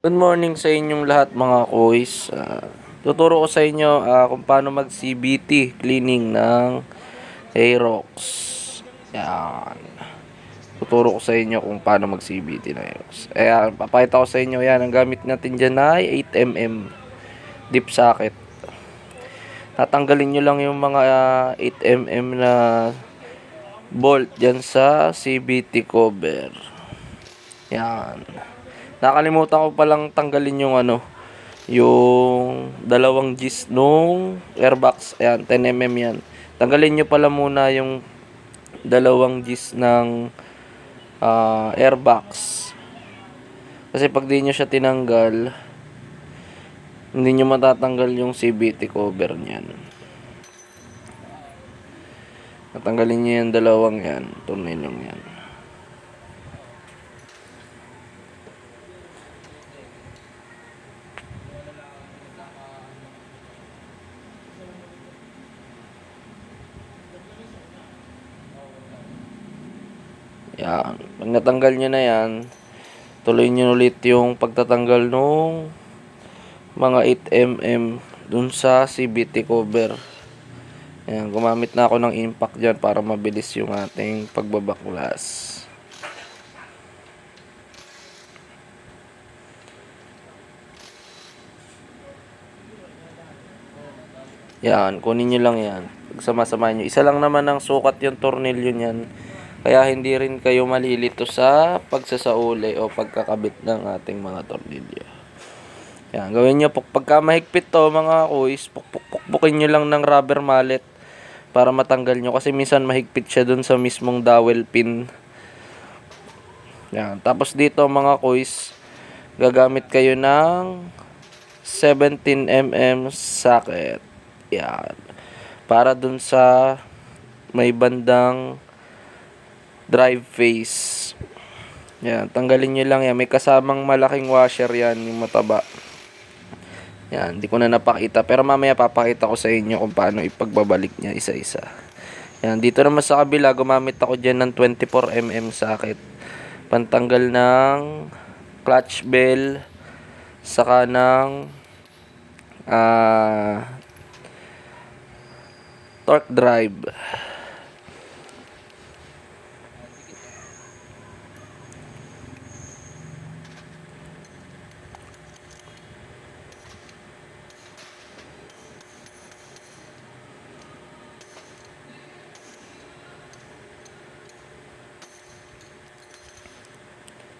Good morning sa inyong lahat mga kois. Tuturo ko sa inyo kung paano mag-CBT cleaning ng Aerox. Yan. Tuturo ko sa inyo kung paano mag-CBT ng Aerox. Ayan, papakita ko sa inyo yan. Ang gamit natin dyan ay 8mm deep socket. Tatanggalin nyo lang yung mga 8mm na bolt dyan sa CBT cover. Yan. Nakalimutan ko palang tanggalin yung dalawang G's nung airbox. Ayan, 10mm yan. Tanggalin nyo pala muna yung dalawang G's ng airbox. Kasi pag di nyo siya tinanggal, hindi nyo matatanggal yung CVT cover niyan. Natanggalin nyo yung dalawang yan. Tornilyong yan. Yan. Pag natanggal nyo na yan, tuloy nyo ulit yung pagtatanggal nung mga 8mm dun sa CVT cover. Ayan, gumamit na ako ng impact dyan para mabilis yung ating pagbabaklas. Yan, kunin nyo lang yan. Pagsama-samahin nyo. Isa lang naman ang sukat yung tornilyo nyan. Kaya hindi rin kayo malilito sa pagsasauli o pagkakabit ng ating mga tornilyo. Yan, gawin nyo. Pagka mahigpit to mga kuis, pukpukin nyo lang ng rubber mallet para matanggal nyo. Kasi minsan mahigpit siya dun sa mismong dowel pin. Yan, tapos dito mga kuis, gagamit kayo ng 17mm socket. Yan. Para dun sa may bandang drive face. Yan. Tanggalin nyo lang yan. May kasamang malaking washer yan. Yung mataba. Yan. Hindi ko na napakita. Pero mamaya papakita ko sa inyo kung paano ipagbabalik niya isa-isa. Yan. Dito naman sa kabila, gumamit ako dyan ng 24mm socket. Pantanggal ng clutch bell. Saka ng torque drive.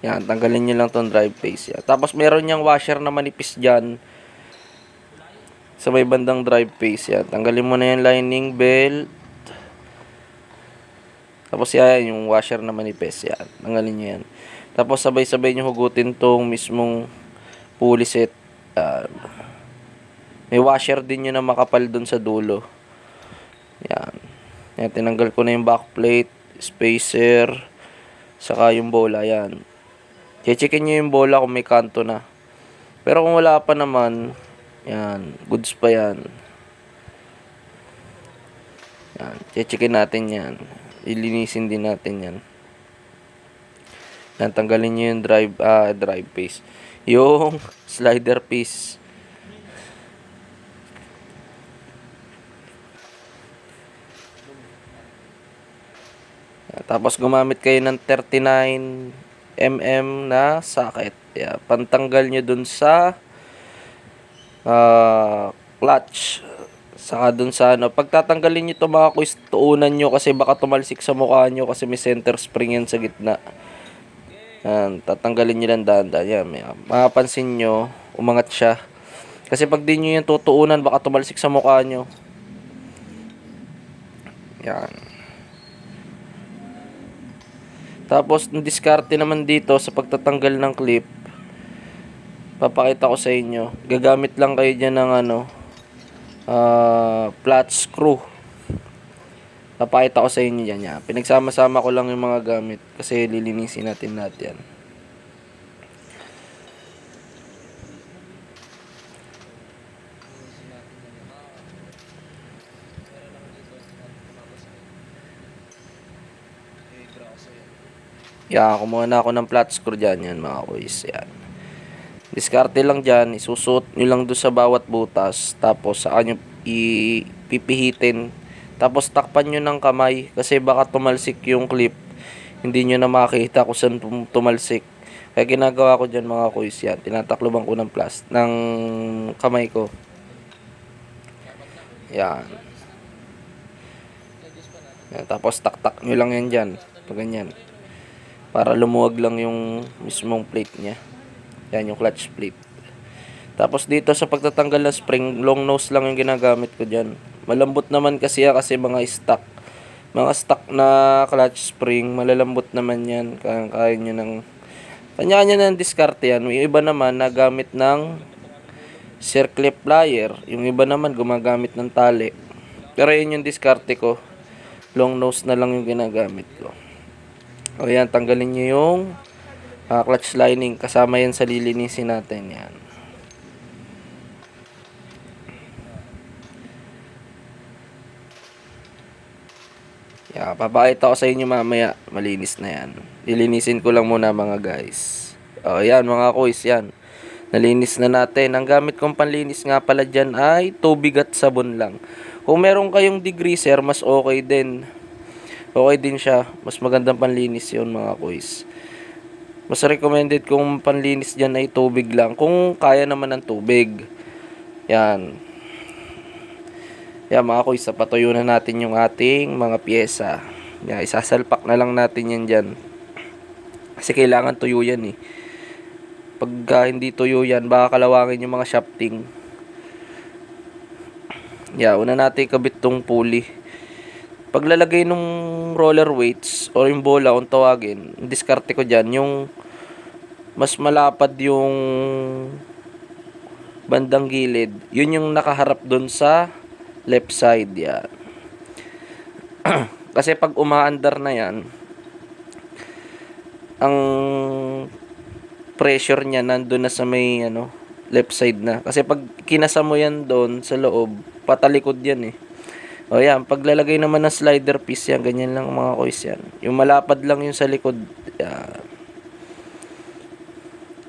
Yan, tanggalin nyo lang tong drive face. Yan. Tapos meron niyang washer na manipis dyan sa may bandang drive face. Yan. Tanggalin mo na yung lining belt. Tapos yan, yung washer na manipis. Yan. Tanggalin nyo yan. Tapos sabay-sabay nyo hugutin tong mismong pulley set. Yan. May washer din yun na makapal dun sa dulo. Yan. Yan, tinanggal ko na yung backplate, spacer, saka yung bola. Yan. Checkin nyo yung bola kung may kanto na. Pero kung wala pa naman, yan, goods pa yan. Yan, checkin natin yan. Ilinisin din natin yan. Yan, tanggalin nyo yung drive piece. Yung slider piece. Yan, tapos gumamit kayo ng 39mm na socket. Yan, pantanggal nyo dun sa clutch. Saka dun sa pagtatanggalin nyo ito mga kuis, tuunan nyo kasi baka tumalsik sa mukha nyo kasi may center spring yan sa gitna. Yan, tatanggalin nyo lang dahan-dahan. Yan, mapapansin nyo, umangat siya. Kasi pag di nyo yan tutuunan, baka tumalsik sa mukha nyo. Yan. Tapos, diskarte naman dito sa pagtatanggal ng clip. Papakita ko sa inyo. Gagamit lang kayo dyan ng flat screw. Papakita ko sa inyo yan. Yan. Pinagsama-sama ko lang yung mga gamit kasi lilinisin natin lahat yan. Yan, kumuha na ako ng flat screw dyan yan mga kuys. Yan. Diskarte lang dyan, isusuot nyo lang doon sa bawat butas, tapos saka nyo ipipihitin, tapos takpan nyo ng kamay, kasi baka tumalsik yung clip, hindi nyo na makita kung saan tumalsik. Kaya ginagawa ko dyan mga kuys, yan, tinatakloban ko ng ng kamay ko. Yan. Yan, tapos taktak nyo lang yan dyan, pag ganyan. Para lumuwag lang yung mismong plate niya. Yan yung clutch plate. Tapos dito sa pagtatanggal ng spring, long nose lang yung ginagamit ko dyan. Malambot naman kasi yan kasi mga stock. Mga stock na clutch spring, malalambot naman yan. Kaya nyo ng... Kanya-kanya ng diskarte yan. Yung iba naman nagamit ng circle plier. Yung iba naman gumagamit ng tali. Pero yun yung diskarte ko. Long nose na lang yung ginagamit ko. O yan, tanggalin nyo yung clutch lining. Kasama yan sa lilinisin natin. Yan. Yan, papakita ko sa inyo mamaya. Malinis na yan. Lilinisin ko lang muna mga guys. O yan mga kuys, yan. Nalinis na natin. Ang gamit kong panlinis nga pala dyan ay tubig at sabon lang. Kung meron kayong degreaser, mas okay din. Okay din siya. Mas magandang panlinis yun mga kuys. Mas recommended kung panlinis dyan ay tubig lang. Kung kaya naman ng tubig. Yan. Yan mga kuys. Patuyo na natin yung ating mga pyesa. Yan. Isasalpak na lang natin yan dyan. Kasi kailangan tuyo yan eh. Pagka hindi tuyo yan, baka kalawangin yung mga shafting. Yan. Una natin kabit tong pulley. Paglalagay nung roller weights o yung bola kung tawagin, diskarte ko dyan, yung mas malapad yung bandang gilid, yun yung nakaharap dun sa left side. Yan. Kasi pag umaandar na yan, ang pressure niya nandun na sa may left side na. Kasi pag kinasa mo yan doon sa loob, patalikod yan eh. O yan, paglalagay naman ng slider piece yan, ganyan lang mga kuys yan. Yung malapad lang yung sa likod. Yan.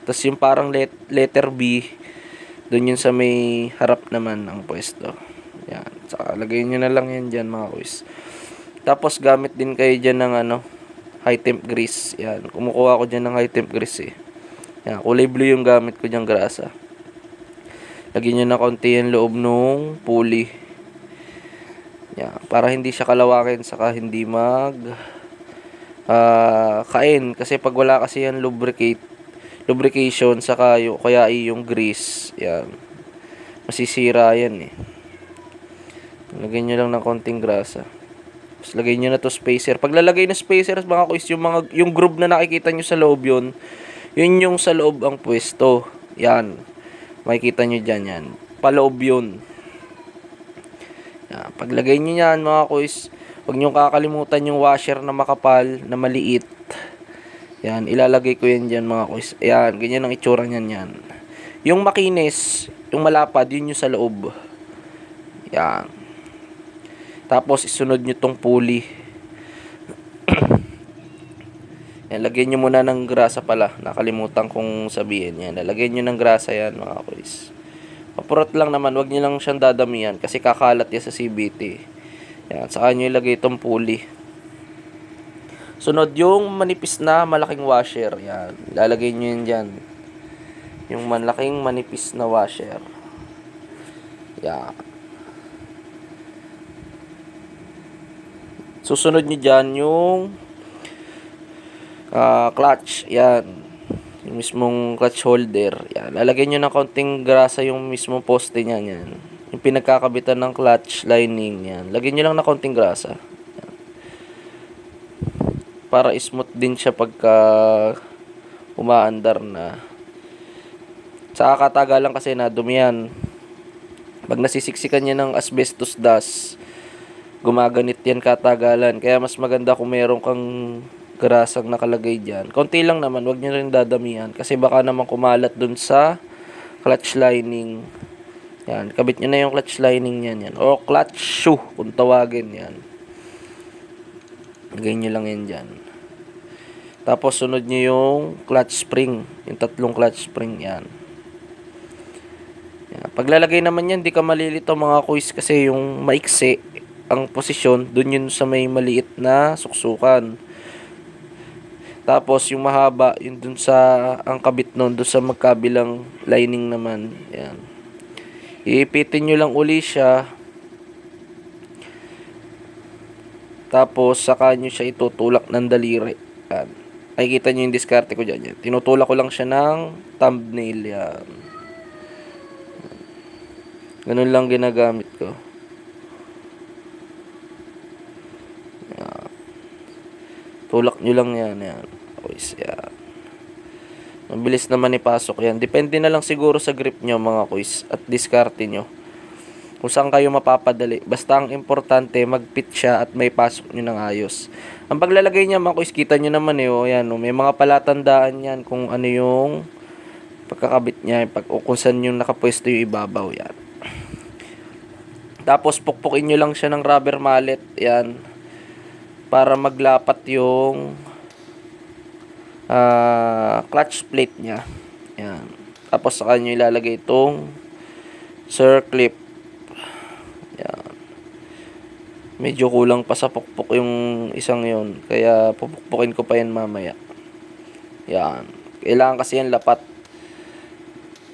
Tapos yung parang letter B, dun yun sa may harap naman ng pwesto. Yan. Saka lagay nyo na lang yan dyan mga kuys. Tapos gamit din kayo dyan ng high temp grease. Yan. Kumukuha ko dyan ng high temp grease eh. Yan. Kulay blue yung gamit ko dyan grasa. Lagyan nyo na konti yung loob nung pulley. Yeah, para hindi siya kalawakin saka hindi kain kasi pag wala kasi yan lubrication saka kaya yung grease, yan, masisira yan eh. Lagyan nyo lang ng konting grasa. Tapos lagay nyo na to spacer. Paglalagay ng spacer mga kuys, yung groove na nakikita nyo sa loob yun yung sa loob ang pwesto. Yan, makikita nyo dyan yan, paloob yun. Paglagay nyo yan mga kuys, huwag nyo kakalimutan yung washer na makapal na maliit. Yan, ilalagay ko yan dyan mga kuys. Ayan, ganyan ang itsura nyan yan. Yung makinis, yung malapad, yun yung sa loob. Yan. Tapos isunod nyo tong pulley. Yan, lagyan nyo muna ng grasa pala. Nakalimutan kong sabihin yan. Lagyan nyo ng grasa yan mga kuys. Papurot lang naman, wag niyo lang siyang dadamihan kasi kakalat yan sa CVT. Yan, saka nyo ilagay itong pulley. Sunod yung manipis na malaking washer. Yan, lalagay nyo yun dyan. Yung malaking manipis na washer. Yan. Susunod nyo dyan yung clutch. Yan. Yung mismong clutch holder. Yan. Lalagyan nyo ng konting grasa yung mismong poste niyan. Yan. Yung pinagkakabitan ng clutch lining. Yan. Lagyan nyo lang ng konting grasa. Yan. Para smooth din siya pagka umaandar na. Saka katagalan kasi nadumi yan. Pag nasisiksikan niya ng asbestos dust, gumaganit yan katagalan. Kaya mas maganda kung meron kang grasang nakalagay dyan. Konti lang naman, wag nyo rin dadamihan. Kasi baka naman kumalat dun sa clutch lining. Yan, kabit nyo na yung clutch lining yan. Yan. O clutch shoe, kung tawagin yan. Lagay nyo lang yan dyan. Tapos sunod nyo yung clutch spring. Yung tatlong clutch spring yan. Yan. Paglalagay naman yan, di ka malilito mga kuys kasi yung maiksi ang posisyon, dun yun sa may maliit na suksukan. Tapos yung mahaba, yun dun sa ang kabit nun, dun sa magkabilang lining naman. Yan. Iipitin nyo lang uli siya. Tapos saka nyo siya itutulak ng daliri. Yan. Nakikita nyo yung diskarte ko dyan. Yan. Tinutulak ko lang siya ng thumbnail. Yan. Ganun lang ginagamit ko. Yan. Tulak nyo lang yan. Yan. Kuys, yan. Mabilis naman ipasok yan. Depende na lang siguro sa grip nyo mga kuys at diskarte nyo. Kung saan kayo mapapadali. Basta ang importante, mag-fit siya at may pasok nyo ng ayos. Ang paglalagay niya mga kuys, kita nyo naman yan, may mga palatandaan yan kung ano yung pagkakabit niya, kung saan yung nakapwesto yung ibabaw yan. Tapos pukpukin nyo lang siya ng rubber mallet, yan, para maglapat yung clutch plate niya. Yan. Tapos saka nyo ilalagay itong circlip. Yan. Medyo kulang pa sa pukpok yung isang yon, kaya pupukpukin ko pa yan mamaya. Yan. Kailangan kasi yan lapat.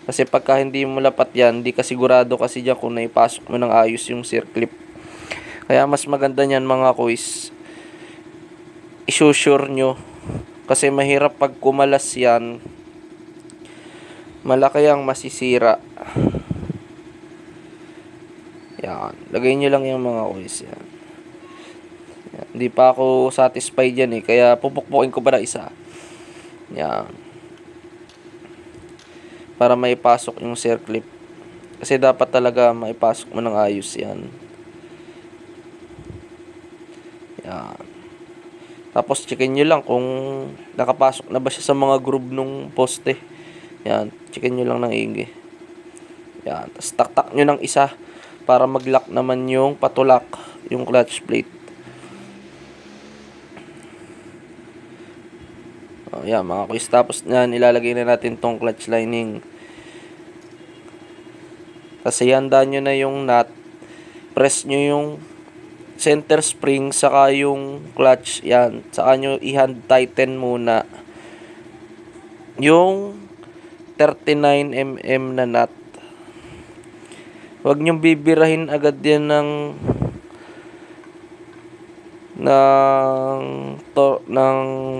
Kasi pagka hindi mo lapat yan, hindi ka sigurado kasi dyan kung naipasok mo ng ayos yung circlip. Kaya mas maganda niyan mga kuys, isusure nyo. Kasi mahirap pag kumalas yan, malaki ang masisira. Yan. Lagay nyo lang yung mga kuys. Yan. Yan. Hindi pa ako satisfied yan kaya pupukpukin ko pa na isa. Yan. Para maipasok yung circlip. Kasi dapat talaga maipasok mo ng ayos yan. Yan. Tapos checkin nyo lang kung nakapasok na ba siya sa mga groove nung poste. Yan. Checkin nyo lang ng igi. Yan. Tapos taktak nyo ng isa para mag-lock naman yung patulak, yung clutch plate. Yan mga kuys. Tapos yan, ilalagay na natin tong clutch lining. Kasi handaan nyo na yung nut. Press nyo yung center spring saka yung clutch. Yan. Saka nyo i-hand tighten muna yung 39mm na nut. Huwag nyong bibirahin agad yan ng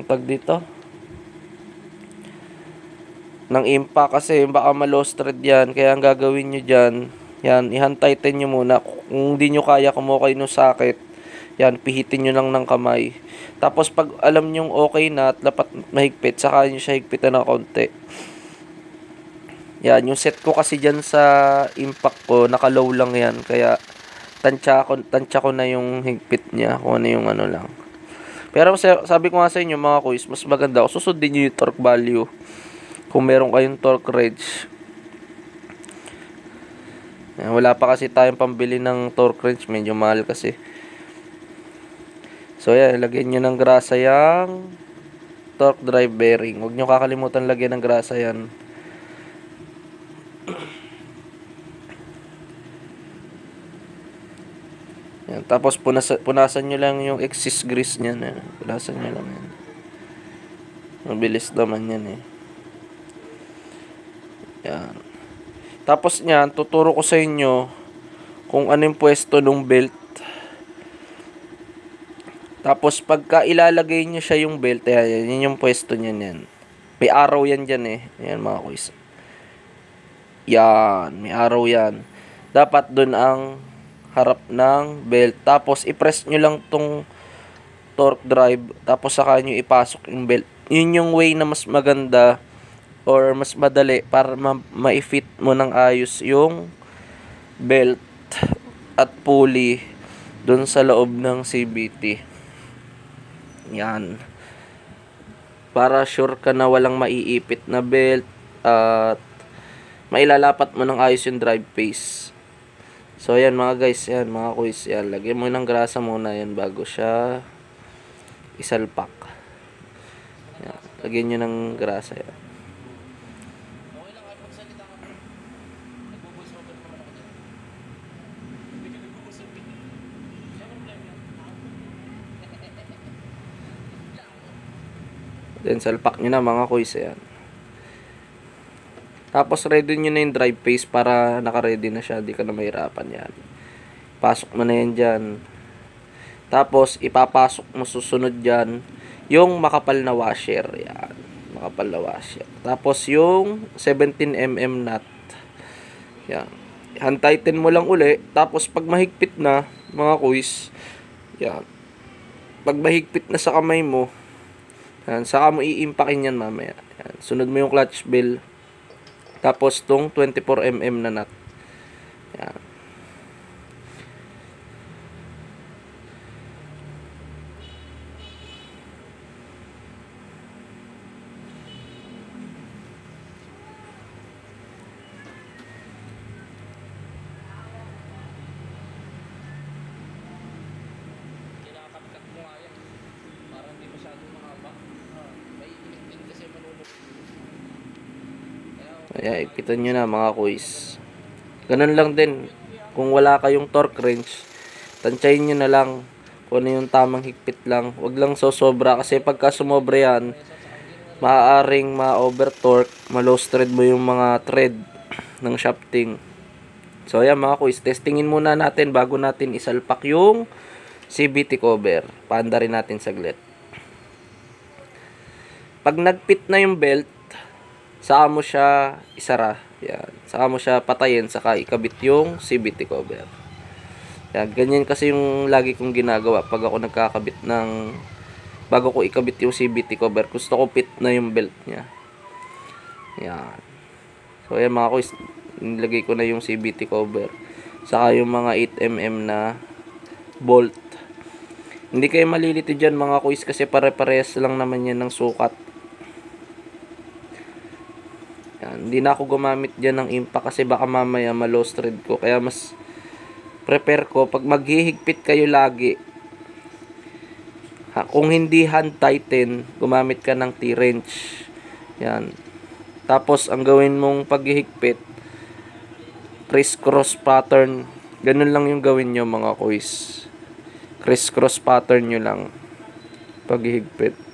tag dito, ng impact, kasi baka ma-lost thread yan. Kaya ang gagawin nyo dyan, yan, i-hand tighten nyo muna. Kung hindi nyo kaya kumukay nung sakit, yan, pihitin nyo lang ng kamay. Tapos pag alam nyong okay na at dapat mahigpit, saka nyo siya higpitan ng konti. Yan, yung set ko kasi dyan sa impact ko, naka-low lang yan. Kaya tansya ko na yung higpit niya, kung ano yung ano lang. Pero sabi ko nga sa inyo mga kuys, mas maganda kung susundin nyo yung torque value. Kung meron kayong torque wrench. Yan, wala pa kasi tayong pambili ng torque wrench, medyo mahal kasi. So yan, lagyan nyo ng grasa yung torque drive bearing. Huwag nyo kakalimutan lagyan ng grasa yan. Yan, tapos punasan nyo lang yung excess grease niyan. Punasan nyo lang yan. Mabilis naman yan Yan. Tapos niyan, tuturo ko sa inyo kung ano yung pwesto ng belt. Tapos pagka ilalagay nyo siya yung belt, yan yung pwesto niyan yan. May arrow yan dyan Yan mga kuys. Yan, may arrow yan. Dapat dun ang harap ng belt. Tapos i-press nyo lang tong torque drive. Tapos saka nyo ipasok yung belt. Yun yung way na mas maganda or mas madali para ma-fit mo ng ayos yung belt at pulley dun sa loob ng CVT. Yan. Para sure ka na walang maiipit na belt at mailalapat mo ng ayos yung drive face. So yan mga guys, yan mga kuys, yan, lagyan mo ng grasa muna yan bago siya isalpak. Yan. Lagyan nyo ng grasa yan. Then salpak nyo na mga kuys. Ayan. Tapos ready nyo na yung drive paste para naka-ready na siya. Di ka na mahirapan yan. Pasok mo na yan dyan. Tapos ipapasok mo susunod dyan yung makapal na washer. Yan. Makapal na washer. Tapos yung 17mm nut. Yan. Hand-tighten mo lang uli. Tapos pag mahigpit na mga kuys. Yan. Pag mahigpit na sa kamay mo. Yan. Saka mo iimpakin yan mamaya. Yan. Sunod mo yung clutch bell. Tapos tong 24mm na nut. Yan. Ayan, ipitan nyo na mga kuys. Ganun lang din. Kung wala kayong torque wrench, tansyahin nyo na lang kung ano yung tamang higpit lang. Huwag lang sosobra kasi pagka sumobra yan, maaaring ma-over torque, ma-low thread mo yung mga thread ng shafting. So ayan mga kuys, testingin muna natin bago natin isalpak yung CVT cover. Paanda rin natin saglit. Pag nagpit na yung belt, saka mo siya isara. Yan. Saka mo siya patayin, saka ikabit yung CVT cover. Yan. Ganyan kasi yung lagi kong ginagawa pag ako nagkakabit ng, bago ko ikabit yung CVT cover, gusto ko pit na yung belt niya. Yan. So ayan mga kuys, nilagay ko na yung CVT cover. Saka yung mga 8mm na bolt. Hindi kayo malilito dyan mga kuys kasi pare-parehas lang naman yan ng sukat. Yan. Hindi na ako gumamit dyan ng impact kasi baka mamaya ma-low thread ko. Kaya mas prepare ko pag maghihigpit kayo lagi. Kung hindi hand tighten, gumamit ka ng T-wrench. Yan. Tapos ang gawin mong paghihigpit, criss-cross pattern. Ganun lang yung gawin nyo mga kuys. Criss-cross pattern nyo lang paghihigpit.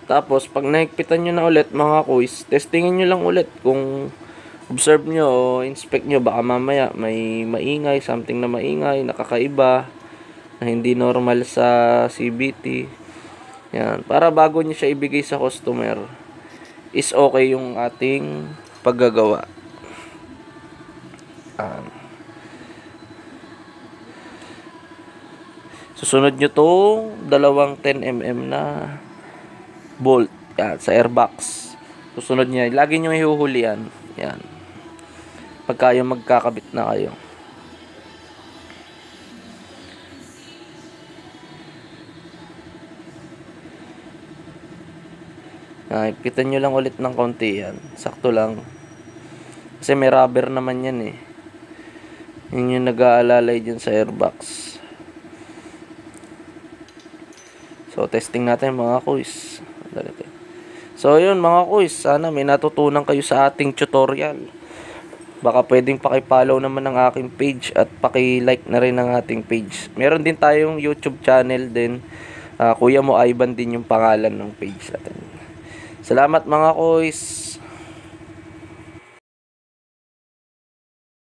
Tapos, pag nahigpitan nyo na ulit mga kuys, testingin nyo lang ulit kung observe nyo o inspect nyo. Baka mamaya may maingay, something na maingay, nakakaiba, na hindi normal sa CVT. Yan. Para bago nyo siya ibigay sa customer, is okay yung ating paggagawa. Susunod nyo tong dalawang 10mm na bolt. Yan, sa airbox. Susunod niya. Lagi nyo ihuhuli yan. Yan. Pagka yung magkakabit na kayo. Ipitan nyo lang ulit ng konti yan. Sakto lang. Kasi may rubber naman yan eh. Yun yung nag-aalalay dyan sa airbox. So, testing natin mga kuys. So, yun mga kuys. Sana may natutunan kayo sa ating tutorial. Baka pwedeng paki-follow naman ng aking page at paki-like na rin ng ating page. Meron din tayong YouTube channel din. Kuya Mo Ivan din yung pangalan ng page natin. Salamat mga kuys.